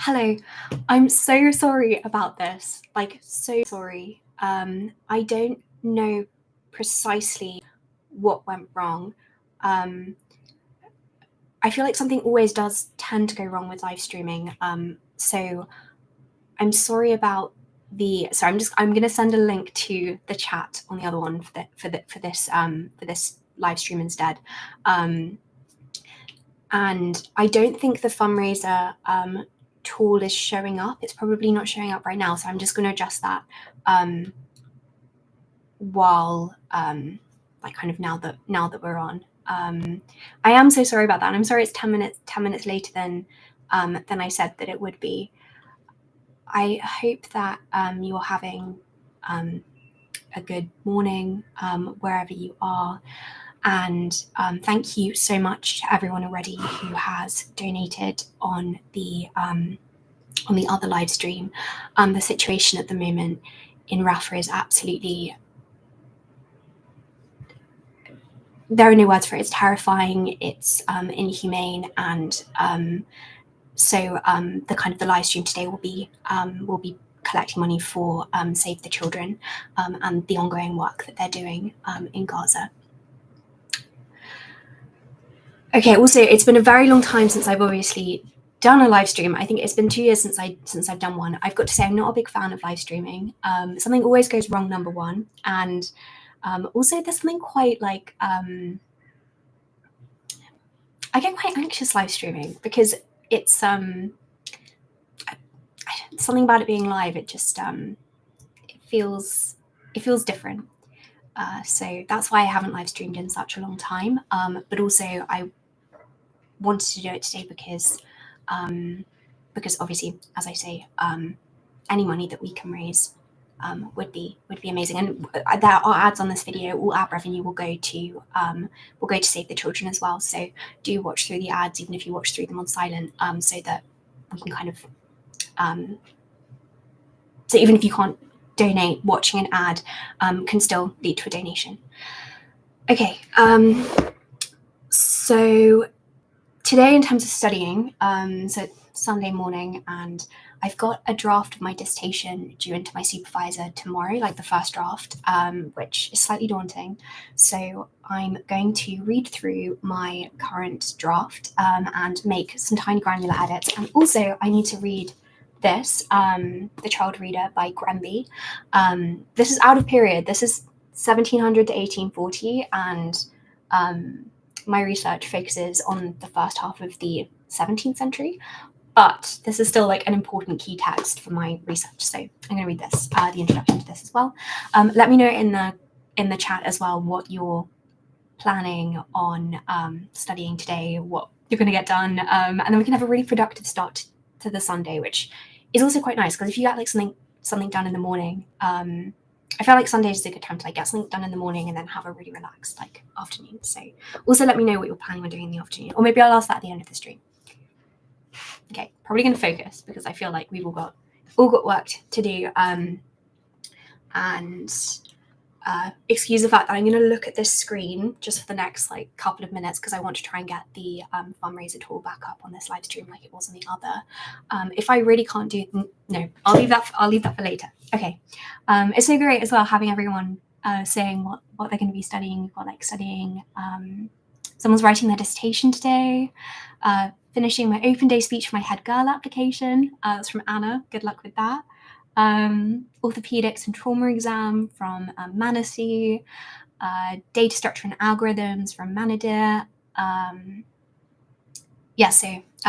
Hello, I'm so sorry about this, like so sorry. I don't know precisely what went wrong. I feel like something always does tend to go wrong with live streaming. So I'm sorry about so I'm gonna send a link to the chat on the other one for this live stream instead. And I don't think the fundraiser tool is showing up. It's probably not showing up right now, so I'm just going to adjust that while like kind of now that we're on. I am so sorry about that. And I'm sorry it's 10 minutes later than I said that it would be. I hope that you're having a good morning wherever you are. And thank you so much to everyone already who has donated on the other live stream. The situation at the moment in Rafah is absolutely, there are no words for it. It's terrifying, it's inhumane, and so the live stream today will be collecting money for Save the Children and the ongoing work that they're doing in Gaza. Okay, also, it's been a very long time since I've obviously done a live stream. I think it's been 2 years since I've done one. I've got to say I'm not a big fan of live streaming. Something always goes wrong, number one, and also there's something quite like I get quite anxious live streaming because it's something about it being live. It just it feels different. So that's why I haven't live streamed in such a long time. But also I wanted to do it today because obviously, as I say, any money that we can raise would be amazing. And there are ads on this video. All ad revenue will go to Save the Children as well. So do watch through the ads, even if you watch through them on silent, so that we can kind of so even if you can't donate, watching an ad can still lead to a donation. Okay, so today in terms of studying, so Sunday morning, and I've got a draft of my dissertation due into my supervisor tomorrow, like the first draft, which is slightly daunting. So I'm going to read through my current draft and make some tiny granular edits. And also I need to read this, The Child Reader by Grenby. This is out of period. This is 1700 to 1840, and my research focuses on the first half of the 17th century, but this is still like an important key text for my research. So I'm going to read this, the introduction to this as well. Let me know in the chat as well what you're planning on studying today, what you're going to get done, and then we can have a really productive start to the Sunday, which is also quite nice because if you get like something done in the morning, I feel like Sundays is a good time to like get something done in the morning and then have a really relaxed like afternoon. So also let me know what you're planning on doing in the afternoon, or maybe I'll ask that at the end of the stream. Okay, probably going to focus because I feel like we've all got work to do. And excuse the fact that I'm going to look at this screen just for the next like couple of minutes because I want to try and get the fundraiser tool back up on this live stream like it was on the other. If I really can't do, no, I'll leave that for later. Okay, it's so great as well having everyone saying what they're going to be studying. We've got like studying. Someone's writing their dissertation today. Finishing my open day speech for my head girl application. That's from Anna. Good luck with that. Orthopedics and trauma exam from Manassi, data structure and algorithms from Manadir.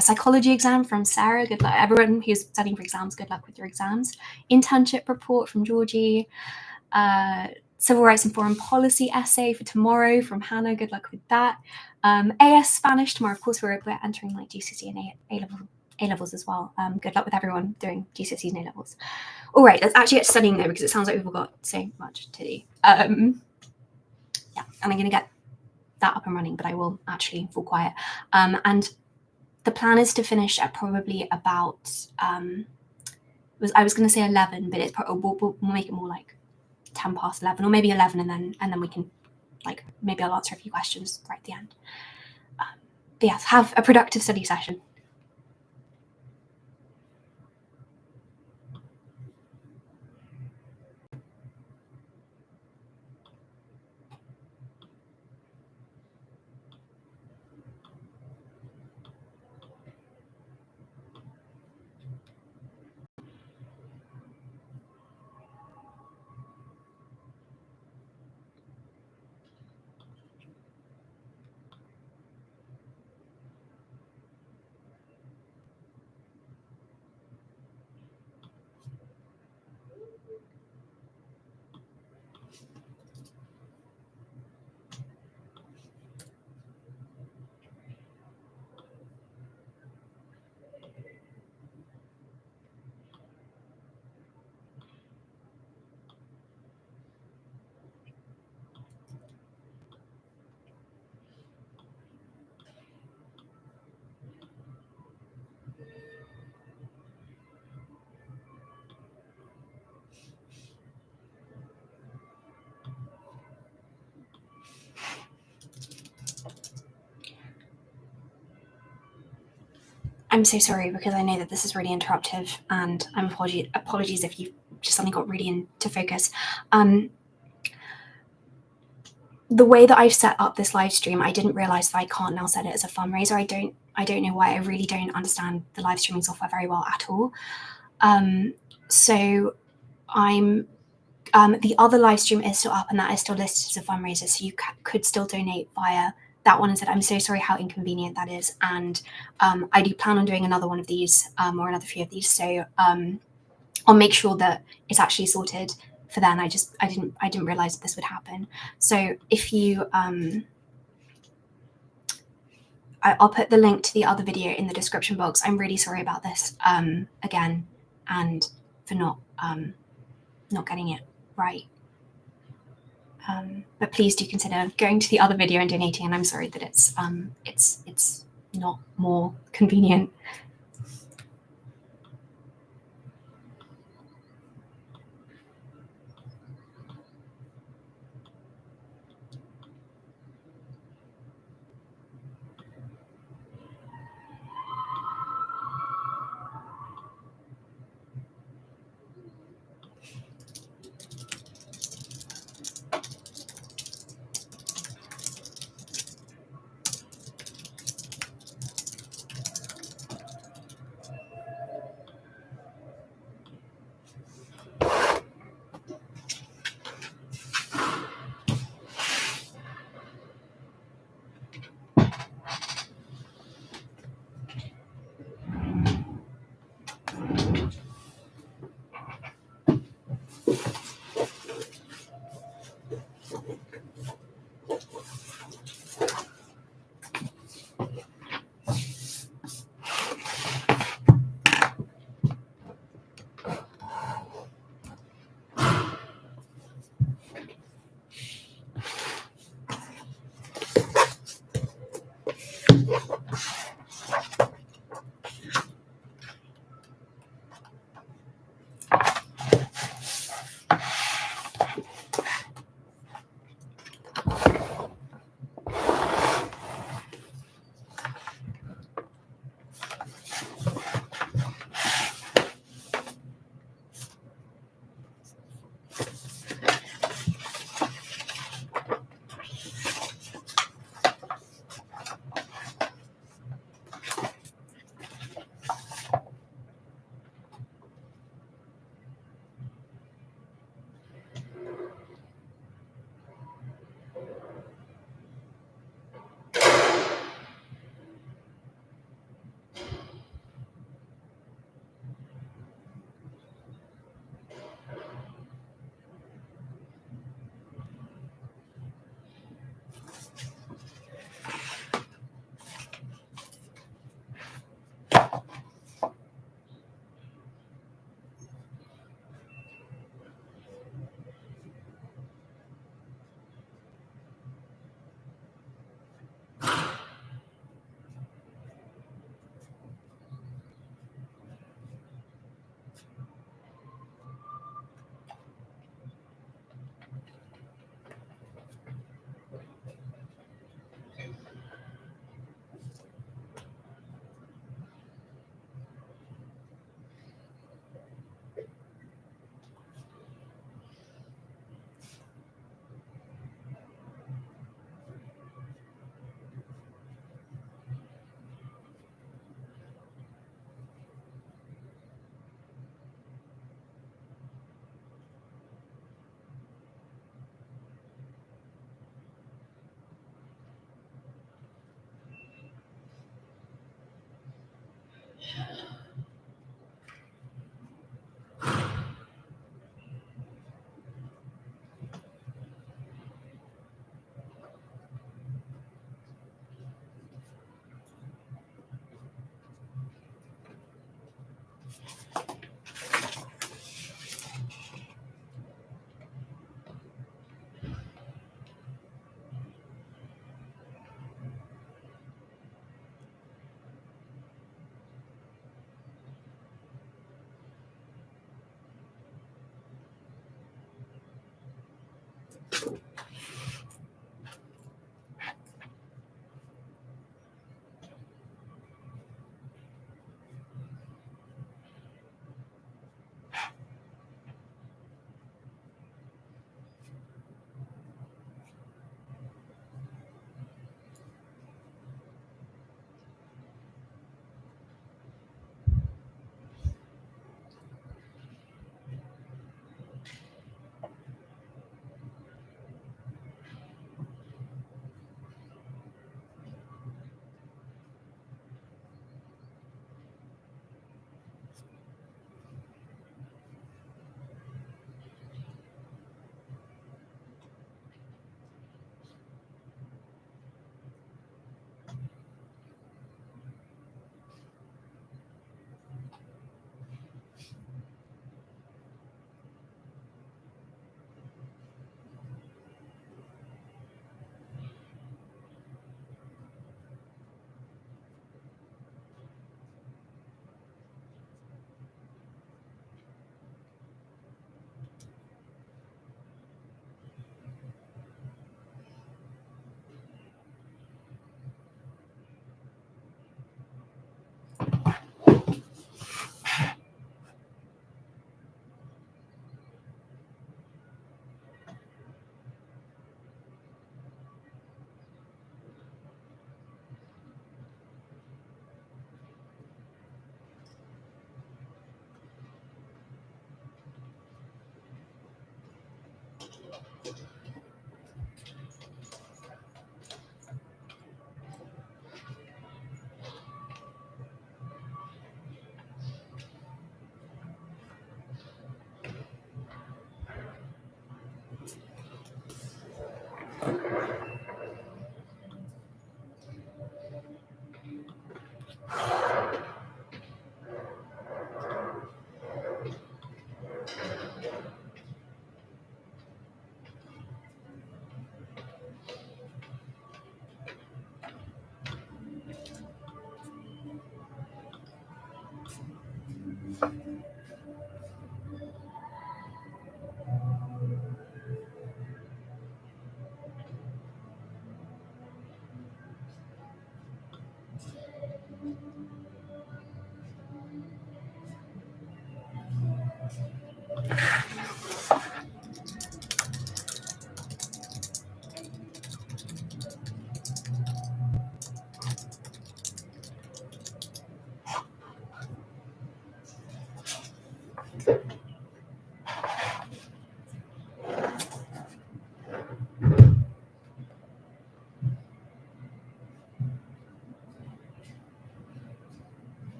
Psychology exam from Sarah. Good luck. Everyone who's studying for exams, good luck with your exams. Internship report from Georgie. Civil rights and foreign policy essay for tomorrow from Hannah. Good luck with that. AS Spanish tomorrow. Of course, we're entering like GCSE and A-levels as well. Good luck with everyone doing GCSEs and A-levels. All right, let's actually get studying though, because it sounds like we've all got so much to do. And I'm going to get that up and running, but I will actually fall quiet. And the plan is to finish at probably about, I was going to say 11, but it's probably, we'll make it more like 10 past 11 or maybe 11, and then we can like maybe I'll answer a few questions right at the end. But yes, have a productive study session. I'm so sorry because I know that this is really interruptive, and apologies if you just suddenly got really into focus. The way that I've set up this live stream, I didn't realize that I can't now set it as a fundraiser. I don't know why. I really don't understand the live streaming software very well at all. So I'm the other live stream is still up, and that is still listed as a fundraiser, so you could still donate via that one instead. I'm so sorry how inconvenient that is, and I do plan on doing another one of these, or another few of these, so I'll make sure that it's actually sorted for then. I didn't realize that this would happen. So if you I'll put the link to the other video in the description box. I'm really sorry about this again, and for not getting it right. But please do consider going to the other video and donating. And I'm sorry that it's not more convenient.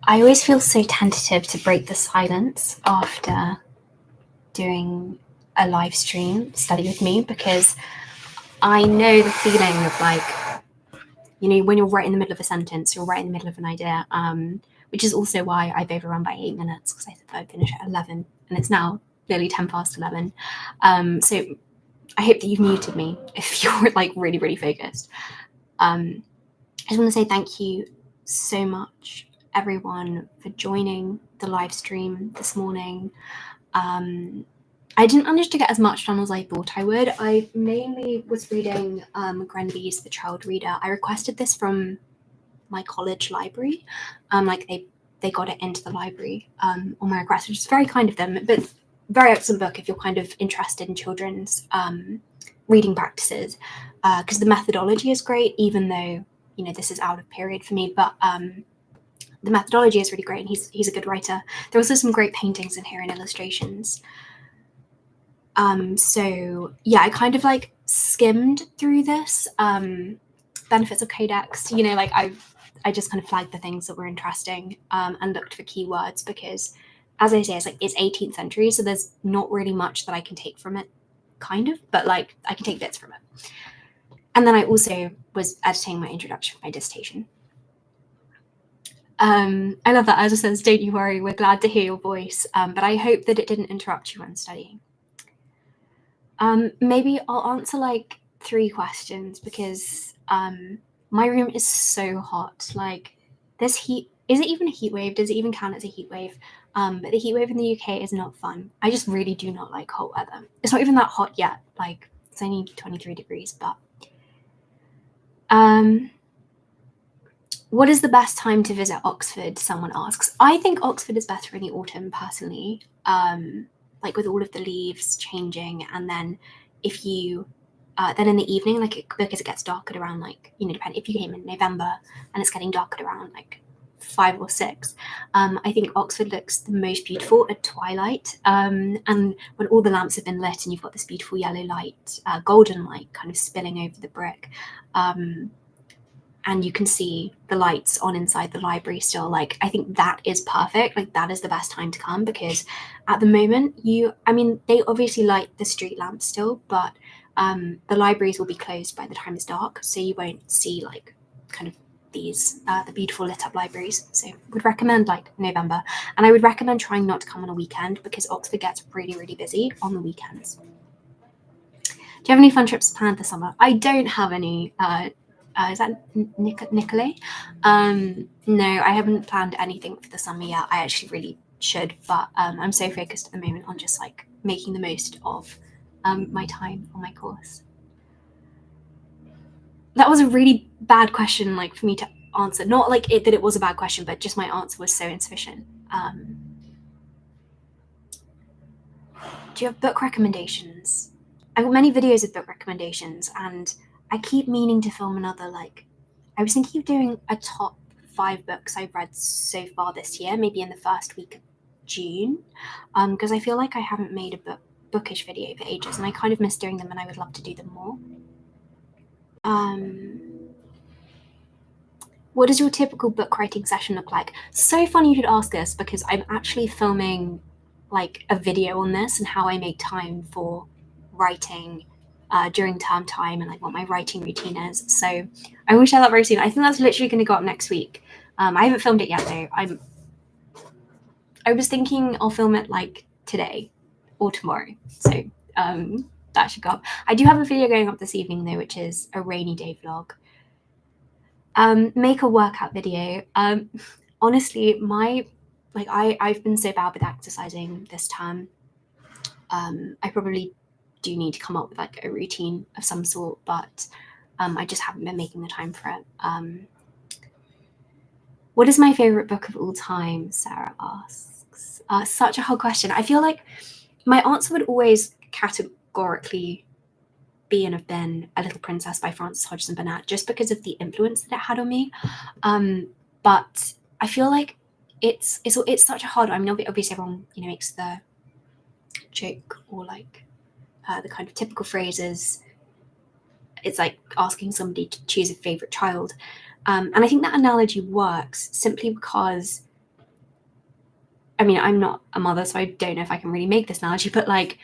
I always feel so tentative to break the silence after doing a live stream study with me, because I know the feeling of like, you know, when you're right in the middle of a sentence, you're right in the middle of an idea, which is also why I've overrun by 8 minutes, because I said I'd finish at 11 and it's now nearly 10 past 11. So I hope that you've muted me if you're like really, really focused. I just want to say thank you so much, everyone, for joining the live stream this morning. I didn't manage to get as much done as I thought I would. I mainly was reading Grenby's The Child Reader. I requested this from my college library. Like they got it into the library on my request, which is very kind of them, but very excellent book if you're kind of interested in children's reading practices, because the methodology is great, even though, you know, this is out of period for me, but the methodology is really great and he's a good writer. There are also some great paintings in here and illustrations. So yeah, I kind of like skimmed through this. Benefits of Codex, you know, like I just kind of flagged the things that were interesting and looked for keywords, because as I say, it's 18th century, so there's not really much that I can take from it, kind of, but like I can take bits from it. And then I also was editing my introduction for my dissertation. I love that. As I says, don't you worry, we're glad to hear your voice, but I hope that it didn't interrupt you when studying. Maybe I'll answer like 3 questions, because my room is so hot. Like, this heat, is it even a heat wave? Does it even count as a heat wave? But the heat wave in the UK is not fun. I just really do not like hot weather. It's not even that hot yet. Like, it's only 23 degrees, but what is the best time to visit Oxford? Someone asks. I think Oxford is better in the autumn, personally. Like with all of the leaves changing, and then if you then in the evening, like because it gets dark at around, like, you know, depending if you came in November and it's getting dark at around like 5 or 6, I think Oxford looks the most beautiful at twilight, and when all the lamps have been lit and you've got this beautiful yellow light, golden light kind of spilling over the brick, and you can see the lights on inside the library still. Like, I think that is perfect. Like, that is the best time to come, because at the moment they obviously light the street lamps still, but the libraries will be closed by the time it's dark, so you won't see like kind of these the beautiful lit up libraries. So would recommend like November, and I would recommend trying not to come on a weekend, because Oxford gets really, really busy on the weekends. Do you have any fun trips planned this summer? I don't have any. Is that Nicolay? No, I haven't planned anything for the summer yet. I actually really should, but I'm so focused at the moment on just like making the most of my time on my course. That was a really bad question, like, for me to answer. Not like that it was a bad question, but just my answer was so insufficient. Do you have book recommendations? I've got many videos of book recommendations, and I keep meaning to film another, like, I was thinking of doing a top 5 books I've read so far this year, maybe in the first week of June, because I feel like I haven't made a bookish video for ages, and I kind of miss doing them, and I would love to do them more. What does your typical book writing session look like? So funny you should ask this, because I'm actually filming like a video on this and how I make time for writing during term time, and like what my writing routine is. So I will share that very soon. I think that's literally going to go up next week. I haven't filmed it yet though. I was thinking I'll film it like today or tomorrow. So that should go up. I do have a video going up this evening though, which is a rainy day vlog. Make a workout video. Honestly, I've been so bad with exercising this term. I probably do need to come up with like a routine of some sort, but I just haven't been making the time for it. What is my favorite book of all time? Sarah asks. Such a hard question. I feel like my answer would always categorically be and have been A Little Princess by Frances Hodgson Burnett, just because of the influence that it had on me. But I feel like it's such a hard. I mean, obviously everyone makes the joke or like the kind of typical phrases. It's like asking somebody to choose a favorite child, and I think that analogy works simply because. I mean, I'm not a mother, so I don't know if I can really make this analogy, but like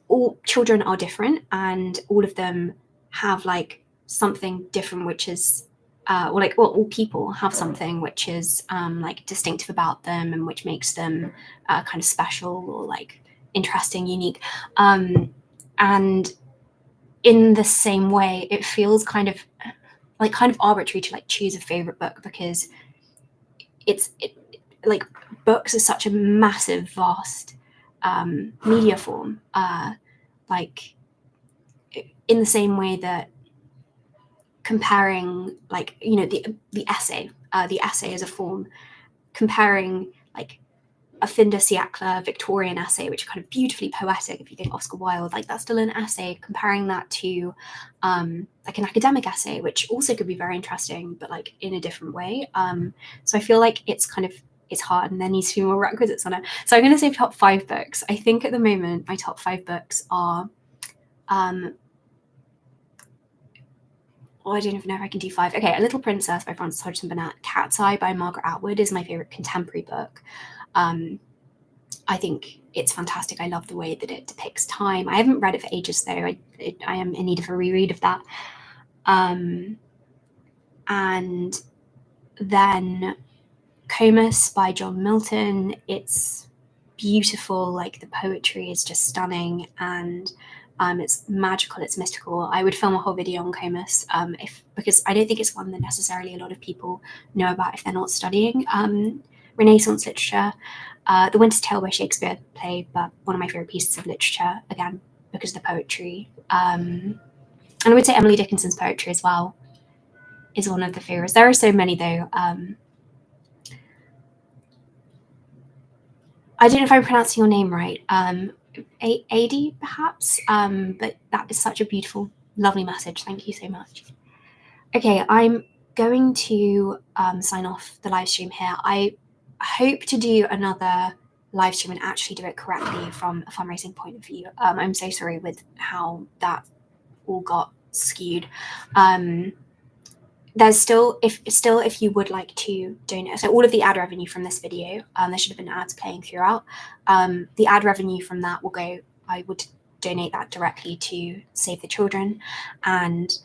all children are different and all of them have like something different, which is all people have something which is like distinctive about them and which makes them kind of special or like interesting, unique. And in the same way, it feels kind of arbitrary to like choose a favorite book because like books are such a massive, vast media form. Like in the same way that comparing like the essay as a form, comparing like a Finda Siakla Victorian essay, which is kind of beautifully poetic if you think Oscar Wilde, like that's still an essay, comparing that to like an academic essay, which also could be very interesting but like in a different way. So I feel like it's hard and there needs to be more requisites on it. So I'm going to say top 5 books. I think at the moment my top 5 books are I don't even know if I can do 5. Okay, A Little Princess by Frances Hodgson Burnett. Cat's Eye by Margaret Atwood is my favorite contemporary book. I think it's fantastic. I love the way that it depicts time. I haven't read it for ages though. I am in need of a reread of that. And then Comus by John Milton. It's beautiful. Like the poetry is just stunning and it's magical, it's mystical. I would film a whole video on Comus because I don't think it's one that necessarily a lot of people know about if they're not studying Renaissance literature. The Winter's Tale by Shakespeare play, but one of my favorite pieces of literature, again, because of the poetry. And I would say Emily Dickinson's poetry as well is one of the favorites. There are so many though. I don't know if I'm pronouncing your name right. Adi, perhaps, but that is such a beautiful, lovely message. Thank you so much. Okay, I'm going to sign off the live stream here. I hope to do another live stream and actually do it correctly from a fundraising point of view. I'm so sorry with how that all got skewed. There's still, if you would like to donate, so all of the ad revenue from this video, there should have been ads playing throughout. The ad revenue from that will go, I would donate that directly to Save the Children, and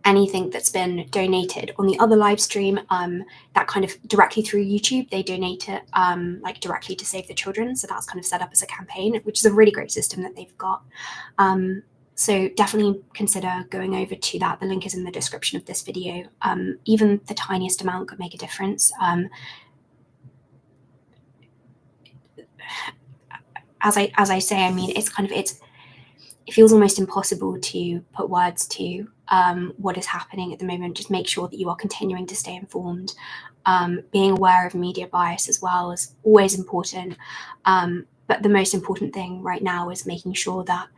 anything that's been donated on the other live stream, that kind of directly through YouTube, they donate it like directly to Save the Children. So that's kind of set up as a campaign, which is a really great system that they've got. So definitely consider going over to that. The link is in the description of this video. Even the tiniest amount could make a difference. As I say, I mean, it feels almost impossible to put words to what is happening at the moment. Just make sure that you are continuing to stay informed. Being aware of media bias as well is always important. But the most important thing right now is making sure that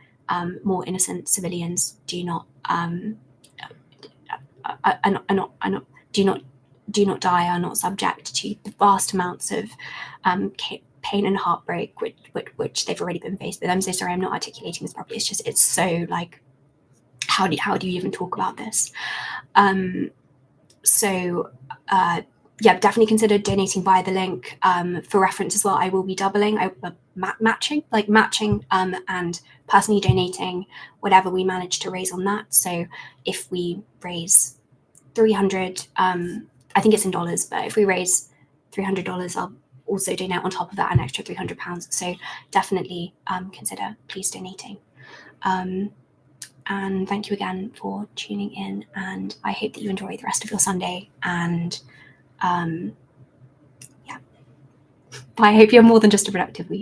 more innocent civilians do not die, are not subject to the vast amounts of pain and heartbreak which they've already been faced with. I'm so sorry, I'm not articulating this properly. It's so like, how do you even talk about this? Yeah, definitely consider donating via the link. For reference as well, I will be doubling, matching and personally donating whatever we manage to raise on that. So if we raise 300, I think it's in dollars, but if we raise $300, I'll also donate on top of that an extra £300. So definitely consider please donating. And thank you again for tuning in, and I hope that you enjoy the rest of your Sunday. And yeah, I hope you have more than just a productive week.